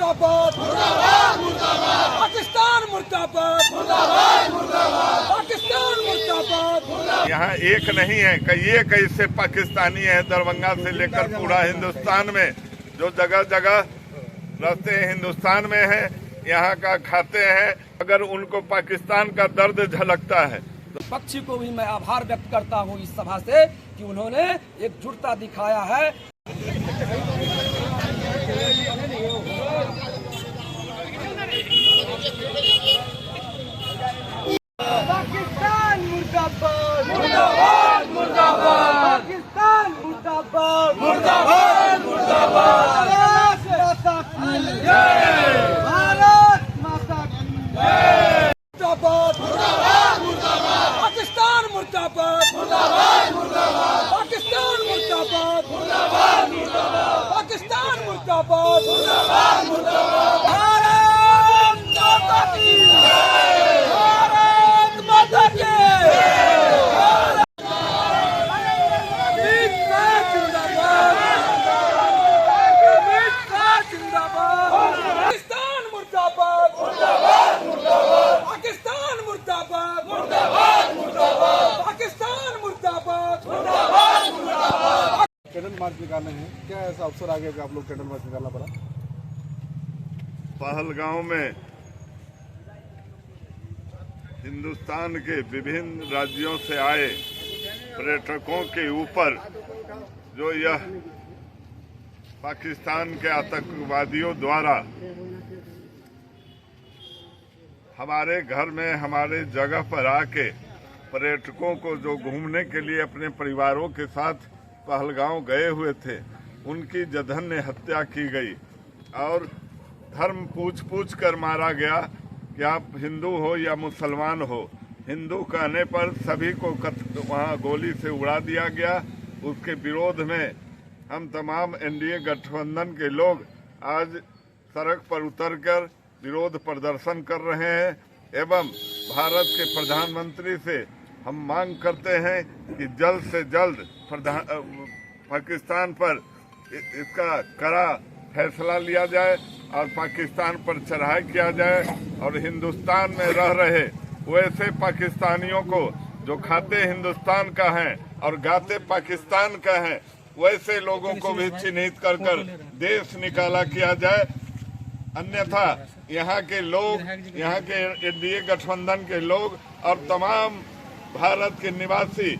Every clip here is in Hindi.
मुर्दाबाद मुर्दाबाद मुर्दाबाद पाकिस्तान मुर्दाबाद मुर्दाबाद मुर्दाबाद पाकिस्तान मुर्दाबाद। यहाँ एक नहीं है, कई कैसे पाकिस्तानी है। दरभंगा से लेकर पूरा हिंदुस्तान में जो जगह जगह रहते हैं हिंदुस्तान में है, यहाँ का खाते हैं। अगर उनको पाकिस्तान का दर्द झलकता है तो पक्षी को भी मैं आभार व्यक्त करता हूँ इस सभा से कि उन्होंने एकजुटता दिखाया है। पाकिस्तान मुर्दाबाद मुर्दाबाद मुर्दाबाद पाकिस्तान मुर्दाबाद मुर्दाबाद मुर्दाबाद भारत माता की जय। मुर्दाबाद मुर्दाबाद मुर्दाबाद पाकिस्तान मुर्दाबाद मुर्दाबाद मुर्दाबाद पाकिस्तान मुर्दाबाद मुर्दाबाद मुर्दाबाद पाकिस्तान मुर्दाबाद मुर्दाबाद मुर्दाबाद भारत माता की जय। भारत माता की कैंडल मार्च निकालने हैं, क्या ऐसा अवसर आ गया कि आप लोग कैंडल मार्च निकालना पड़ा? पहलगांव में हिंदुस्तान के विभिन्न राज्यों से आए पर्यटकों के ऊपर जो यह पाकिस्तान के आतंकवादियों द्वारा हमारे घर में हमारे जगह पर आके पर्यटकों को जो घूमने के लिए अपने परिवारों के साथ पहलगांव गए हुए थे, उनकी जघन्य हत्या की गई और धर्म पूछ कर मारा गया कि आप हिंदू हो या मुसलमान हो। हिंदू कहने पर सभी को वहां गोली से उड़ा दिया गया। उसके विरोध में हम तमाम एनडीए गठबंधन के लोग आज सड़क पर उतरकर विरोध प्रदर्शन कर रहे हैं एवं भारत के प्रधानमंत्री से हम मांग करते हैं कि जल्द से जल्द पाकिस्तान पर इसका कड़ा फैसला लिया जाए और पाकिस्तान पर चढ़ाई किया जाए और हिंदुस्तान में रह रहे वैसे पाकिस्तानियों को जो खाते हिंदुस्तान का है और गाते पाकिस्तान का है, वैसे लोगों को भी चिन्हित कर देश निकाला किया जाए। अन्यथा यहाँ के लोग, यहाँ के एनडीए गठबंधन के लोग और तमाम भारत के निवासी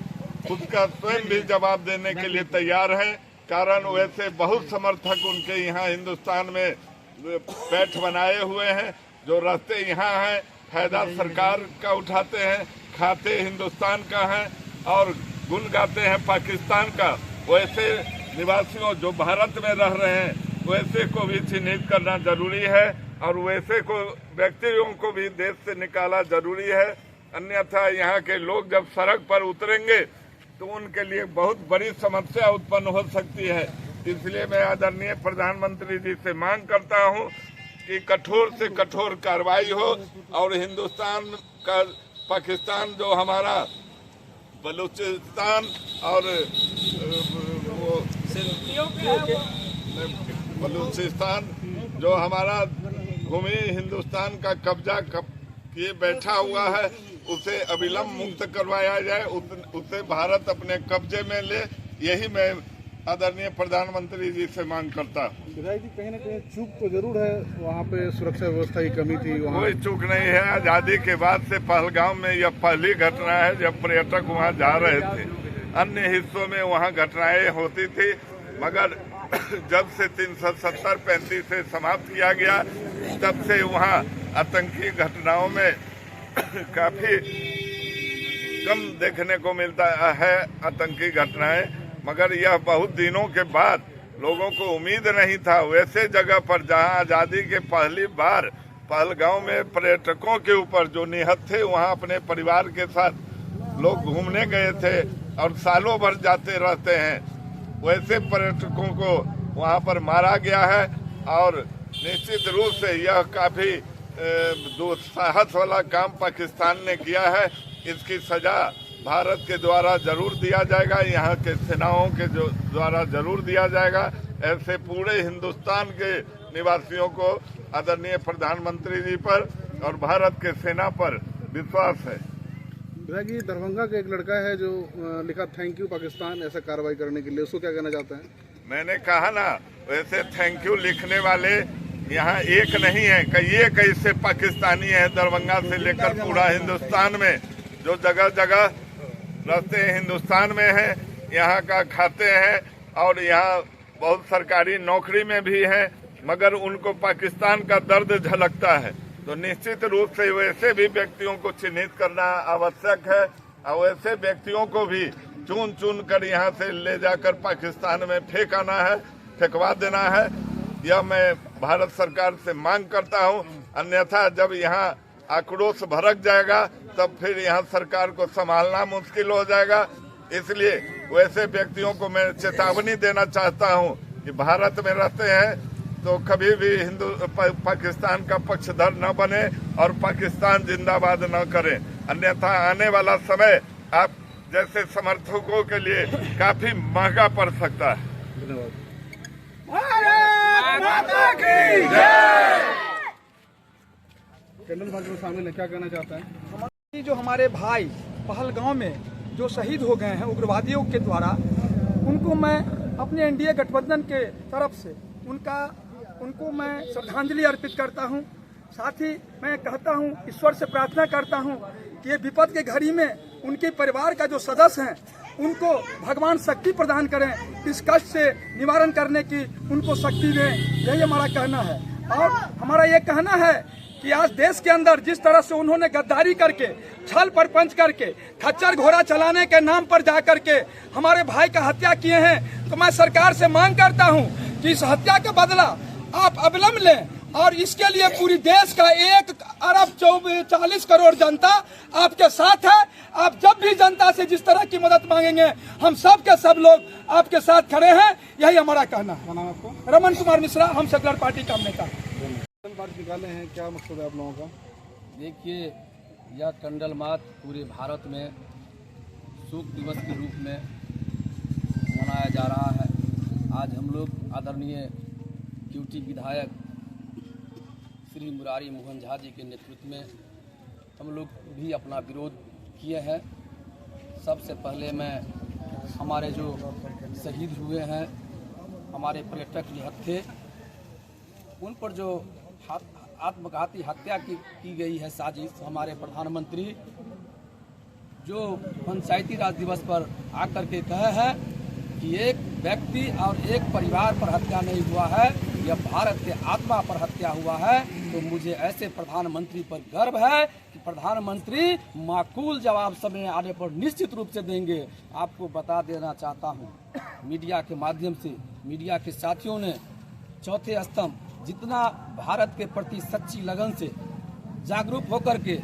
खुद का स्वयं भी जवाब देने के लिए तैयार हैं। कारण वैसे बहुत समर्थक उनके यहाँ हिंदुस्तान में पैठ बनाए हुए हैं, जो रहते यहाँ हैं, फायदा सरकार का उठाते हैं, खाते हिंदुस्तान का है और गुण गाते हैं पाकिस्तान का। वैसे निवासियों जो भारत में रह रहे हैं, वैसे को भी चिन्हित करना जरूरी है और वैसे को व्यक्तियों को भी देश से निकाला जरूरी है। अन्यथा यहाँ के लोग जब सड़क पर उतरेंगे तो उनके लिए बहुत बड़ी समस्या उत्पन्न हो सकती है। इसलिए मैं आदरणीय प्रधानमंत्री जी से मांग करता हूँ कि कठोर से कठोर कार्रवाई हो और हिंदुस्तान का पाकिस्तान जो हमारा बलूचिस्तान और बलूचिस्तान जो हमारा भूमि हिंदुस्तान का कब्जा किए बैठा हुआ है, उसे अविलंब मुक्त करवाया जाए, उसे भारत अपने कब्जे में ले। यही मैं आदरणीय प्रधानमंत्री जी से मांग करता हूँ। जी कहीं न कहीं चूक तो जरूर है, वहाँ पे सुरक्षा व्यवस्था की कमी थी। वहाँ कोई चूक नहीं है। आजादी के बाद से पहलगांव में यह पहली घटना है जब पर्यटक वहाँ जा रहे थे। अन्य हिस्सों में वहाँ घटनाएं होती थी, मगर जब से 370-35 से समाप्त किया गया, तब से वहाँ आतंकी घटनाओं में काफी कम देखने को मिलता है आतंकी घटनाएं। मगर यह बहुत दिनों के बाद लोगों को उम्मीद नहीं था। वैसे जगह पर जहां आजादी के पहली बार पहलगांव में पर्यटकों के ऊपर जो निहत थे, वहां अपने परिवार के साथ लोग घूमने गए थे और सालों भर जाते रहते हैं, वैसे पर्यटकों को वहां पर मारा गया है। और निश्चित रूप से यह काफी दुस्साहस वाला काम पाकिस्तान ने किया है। इसकी सजा भारत के द्वारा जरूर दिया जाएगा, यहाँ के सेनाओं के जो द्वारा जरूर दिया जाएगा। ऐसे पूरे हिंदुस्तान के निवासियों को आदरणीय प्रधानमंत्री जी पर और भारत के सेना पर विश्वास है। विधायक जी, दरभंगा का एक लड़का है जो लिखा थैंक यू पाकिस्तान ऐसा कार्रवाई करने के लिए, उसको क्या कहना चाहते हैं? मैंने कहा ना, वैसे थैंक यू लिखने वाले यहाँ एक नहीं है, कई कैसे पाकिस्तानी है दरभंगा से लेकर पूरा हिंदुस्तान में, जो जगह जगह रहते हैं हिंदुस्तान में है, यहाँ का खाते हैं और यहाँ बहुत सरकारी नौकरी में भी है, मगर उनको पाकिस्तान का दर्द झलकता है। तो निश्चित रूप से वैसे भी व्यक्तियों को चिन्हित करना आवश्यक है और वैसे व्यक्तियों को भी चुन चुन कर यहाँ से ले जाकर पाकिस्तान में फेंकवा देना है। यह मैं भारत सरकार से मांग करता हूँ, अन्यथा जब यहाँ आक्रोश भड़क जाएगा तब फिर यहाँ सरकार को संभालना मुश्किल हो जाएगा। इसलिए वैसे व्यक्तियों को मैं चेतावनी देना चाहता हूँ कि भारत में रहते हैं तो कभी भी पाकिस्तान का पक्षधर न बने और पाकिस्तान जिंदाबाद न करें, अन्यथा आने वाला समय आप जैसे समर्थकों के लिए काफी महंगा पड़ सकता है। धन्यवाद। कैंडल मार्च में शामिल है, क्या कहना चाहता है? जो हमारे भाई पहलगांव में जो शहीद हो गए हैं उग्रवादियों के द्वारा, उनको मैं अपने एनडीए गठबंधन के तरफ से उनको मैं श्रद्धांजलि अर्पित करता हूं। साथ ही मैं कहता हूं, ईश्वर से प्रार्थना करता हूं कि ये विपद के घड़ी में उनके परिवार का जो सदस्य हैं उनको भगवान शक्ति प्रदान करें, इस कष्ट से निवारण करने की उनको शक्ति दें, यही हमारा कहना है। और हमारा ये कहना है कि आज देश के अंदर जिस तरह से उन्होंने गद्दारी करके, छल परपंच करके, खच्चर घोड़ा चलाने के नाम पर जाकर के हमारे भाई का हत्या किए हैं, तो मैं सरकार से मांग करता हूं कि इस हत्या का बदला आप अविलंब लें और इसके लिए पूरी देश का 1,40 करोड़ जनता आपके साथ है। आप जब भी जनता से जिस तरह की मदद मांगेंगे, हम सब के सब लोग आपके साथ खड़े हैं, यही हमारा कहना है। क्या नाम है आपको? रमन कुमार मिश्रा, हम सेकुलर पार्टी का नेता। कैंडल मार्च निकाले हैं, क्या मकसद है आप लोगों का? देखिए, यह कैंडल मार्च पूरे भारत में शोक दिवस के रूप में मनाया जा रहा है। आज हम लोग आदरणीय क्यूटी विधायक श्री मुरारी मोहन झा जी के नेतृत्व में हम लोग भी अपना विरोध किए हैं। सबसे पहले मैं हमारे जो शहीद हुए हैं, हमारे पर्यटक निहत थे, उन पर जो आत्मघाती हत्या की गई है साजिश, हमारे प्रधानमंत्री जो पंचायती राज दिवस पर आकर के कहे हैं कि एक व्यक्ति और एक परिवार पर हत्या नहीं हुआ है, यह भारत के आत्मा पर हत्या हुआ है, तो मुझे ऐसे प्रधानमंत्री पर गर्व है कि प्रधानमंत्री माकूल जवाब समय आने पर निश्चित रूप से देंगे। आपको बता देना चाहता हूँ, मीडिया के माध्यम से मीडिया के साथियों ने चौथे स्तंभ जितना भारत के प्रति सच्ची लगन से जागरूक होकर के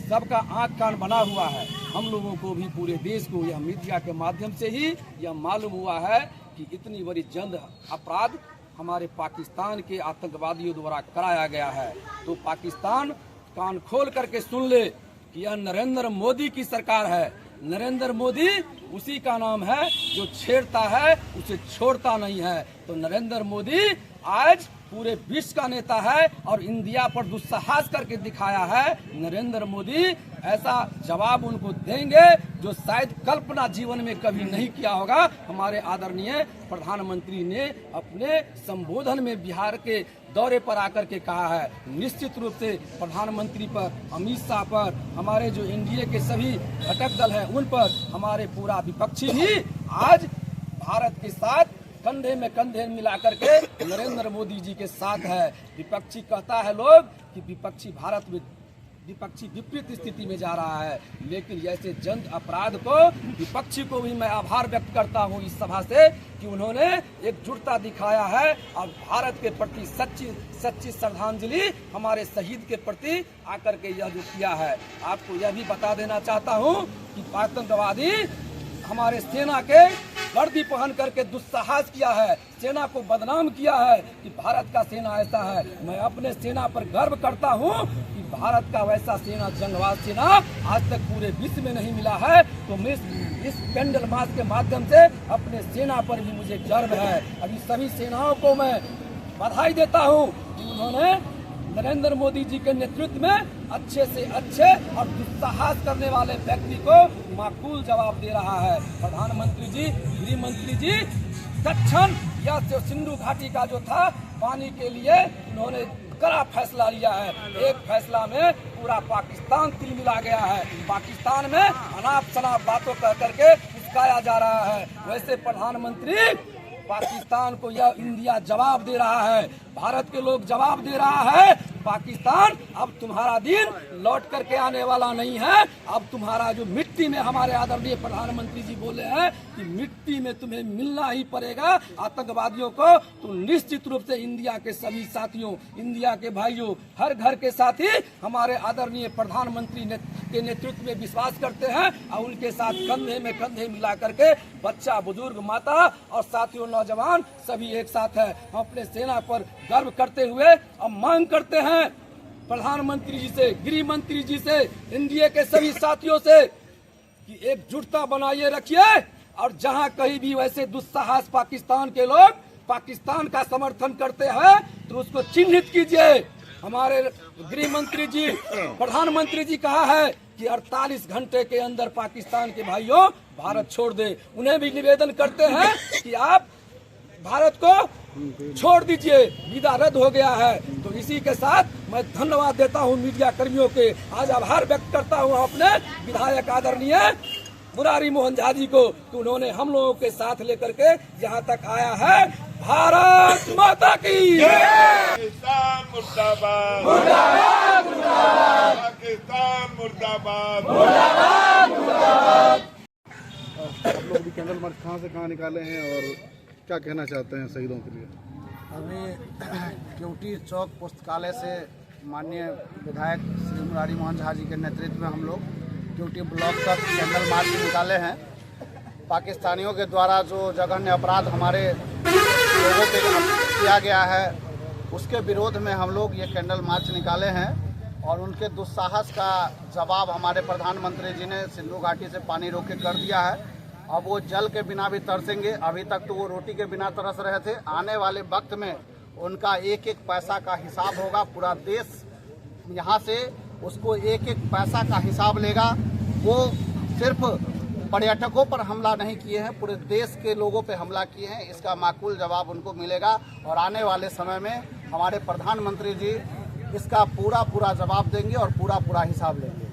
सबका आंख कान बना हुआ है, हम लोगों को भी पूरे देश को यह मीडिया के माध्यम से ही यह मालूम हुआ है कि इतनी बड़ी जंग अपराध हमारे पाकिस्तान के आतंकवादियों द्वारा कराया गया है। तो पाकिस्तान कान खोल करके सुन ले कि यह नरेंद्र मोदी की सरकार है। नरेंद्र मोदी उसी का नाम है जो छेड़ता है उसे छोड़ता नहीं है। तो नरेंद्र मोदी आज पूरे विश्व का नेता है और इंडिया पर दुस्साहस करके दिखाया है। नरेंद्र मोदी ऐसा जवाब उनको देंगे जो शायद कल्पना जीवन में कभी नहीं किया होगा। हमारे आदरणीय प्रधानमंत्री ने अपने संबोधन में बिहार के दौरे पर आकर के कहा है, निश्चित रूप से प्रधानमंत्री पर, अमित शाह पर, हमारे जो एनडीए के सभी घटक दल हैं उन पर, हमारे पूरा विपक्षी भी आज भारत के साथ कंधे में कंधे मिलाकर के नरेंद्र मोदी जी के साथ है। विपक्षी कहता है लोग कि विपक्षी भारत में विपक्षी विपरीत स्थिति में जा रहा है, लेकिन ऐसे जंग अपराध को विपक्षी को भी मैं आभार व्यक्त करता हूं इस सभा से कि उन्होंने एकजुटता दिखाया है और भारत के प्रति सच्ची श्रद्धांजलि हमारे शहीद के प्रति आकर के यह जो किया है। आपको यह भी बता देना चाहता हूं कि आतंकवादी हमारे सेना के वर्दी पहन करके दुस्साहस किया है, सेना को बदनाम किया है कि भारत का सेना ऐसा है। मैं अपने सेना पर गर्व करता हूं कि भारत का वैसा सेना, जंगबाज सेना आज तक पूरे विश्व में नहीं मिला है। तो मैं इस कैंडल मार्च के माध्यम से अपने सेना पर भी मुझे गर्व है। अभी सभी सेनाओं को मैं बधाई देता हूँ कि उन्होंने नरेंद्र मोदी जी के नेतृत्व में अच्छे से अच्छे और दुस्साहस करने वाले व्यक्ति को माकूल जवाब दे रहा है। प्रधानमंत्री जी, गृह मंत्री जी, दक्षिण या सिंधु घाटी का जो था पानी के लिए उन्होंने कड़ा फैसला लिया है। एक फैसला में पूरा पाकिस्तान तिलमिला गया है। पाकिस्तान में अनाप शनाप बातों कह करके उस्काया जा रहा है। वैसे प्रधानमंत्री, पाकिस्तान को यह इंडिया जवाब दे रहा है, भारत के लोग जवाब दे रहा है, पाकिस्तान अब तुम्हारा दिन लौट करके आने वाला नहीं है। अब तुम्हारा जो मिट्टी में, हमारे आदरणीय प्रधानमंत्री जी बोले हैं कि मिट्टी में तुम्हें मिलना ही पड़ेगा आतंकवादियों को। तो निश्चित रूप से इंडिया के सभी साथियों, इंडिया के भाइयों, हर घर के साथी हमारे आदरणीय प्रधानमंत्री के नेतृत्व में विश्वास करते हैं और उनके साथ कंधे में कंधे मिला करके बच्चा, बुजुर्ग, माता और साथियों नौजवान सभी एक साथ है। हम अपने सेना पर गर्व करते हुए अब मांग करते हैं प्रधानमंत्री जी से, गृह मंत्री जी से, इंडिया के सभी साथियों से कि एकजुटता बनाए रखिए और जहां कहीं भी वैसे दुस्साहस पाकिस्तान के लोग पाकिस्तान का समर्थन करते हैं तो उसको चिन्हित कीजिए। हमारे गृह मंत्री जी, प्रधानमंत्री जी कहा है कि 48 घंटे के अंदर पाकिस्तान के भाइयों भारत छोड़ दे। उन्हें भी निवेदन करते हैं कि आप भारत को छोड़ दीजिए, वीजा रद्द हो गया है। तो इसी के साथ मैं धन्यवाद देता हूं मीडिया कर्मियों के, आज आभार व्यक्त करता हूं अपने विधायक आदरणीय मुरारी मोहन झा जी को कि उन्होंने हम लोगों के साथ लेकर के यहाँ तक आया है। भारत माता की पाकिस्तान मुर्दाबाद, मुर्दाबाद, मुर्दाबाद, पाकिस्तान मुर्दाबाद, मुर्दाबाद, मुर्दाबाद। आप लोग भी कैंडल मार्च कहाँ से कहाँ निकाले हैं और क्या कहना चाहते हैं शहीदों के लिए? अभी केवटी चौक पुस्तकालय से माननीय विधायक श्री मुरारी मोहन झा जी के नेतृत्व में हम लोग केवटी ब्लॉक तक कैंडल मार्च निकाले हैं। पाकिस्तानियों के द्वारा जो जघन्य अपराध हमारे लोगों पे किया गया है उसके विरोध में हम लोग ये कैंडल मार्च निकाले हैं और उनके दुस्साहस का जवाब हमारे प्रधानमंत्री जी ने सिंधु घाटी से पानी रोक के कर दिया है। अब वो जल के बिना भी तरसेंगे। अभी तक तो वो रोटी के बिना तरस रहे थे। आने वाले वक्त में उनका एक एक पैसा का हिसाब होगा। पूरा देश यहाँ से उसको एक एक पैसा का हिसाब लेगा। वो सिर्फ पर्यटकों पर हमला नहीं किए हैं, पूरे देश के लोगों पे हमला किए हैं। इसका माकूल जवाब उनको मिलेगा और आने वाले समय में हमारे प्रधानमंत्री जी इसका पूरा जवाब देंगे और पूरा हिसाब लेंगे।